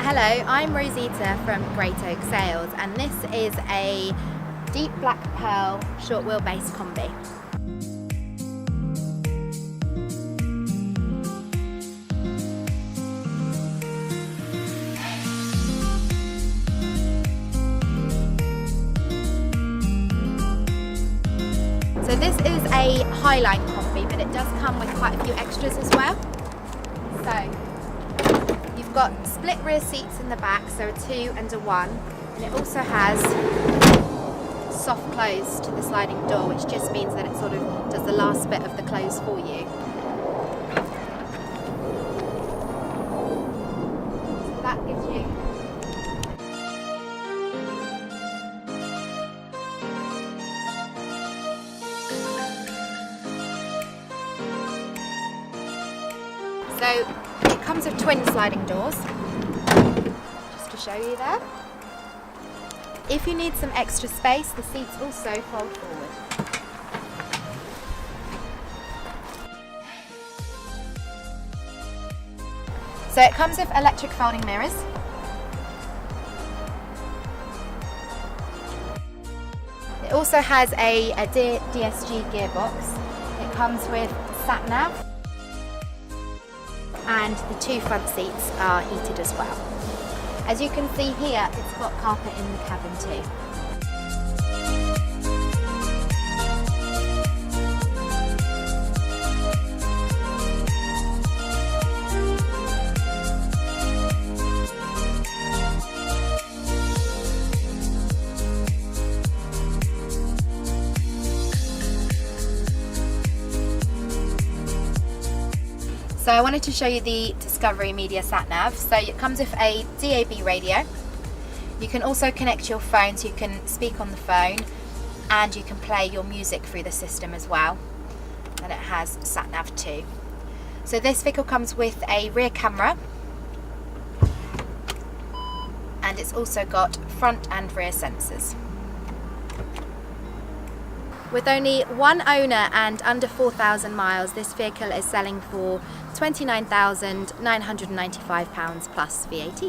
Hello, I'm Rosita from Great Oak Sales, and this is a deep black pearl short wheelbase Kombi. So this is a Highline Kombi, but it does come with quite a few extras as well. So you've got split rear seats in the back, so a 2 and a 1, and it also has soft close to the sliding door, which just means that it sort of does the last bit of the close for you. So that gives you So it comes with twin sliding doors, just to show you there. If you need some extra space, the seats also fold forward. So it comes with electric folding mirrors. It also has a DSG gearbox. It comes with sat nav, and the 2 front seats are heated as well. As you can see here, it's got carpet in the cabin too. So I wanted to show you the Discovery Media Sat Nav. So it comes with a DAB radio. You can also connect your phone, so you can speak on the phone, and you can play your music through the system as well. And it has Sat Nav too. So this vehicle comes with a rear camera, and it's also got front and rear sensors. With only one owner and under 4,000 miles, this vehicle is selling for £29,995 plus VAT.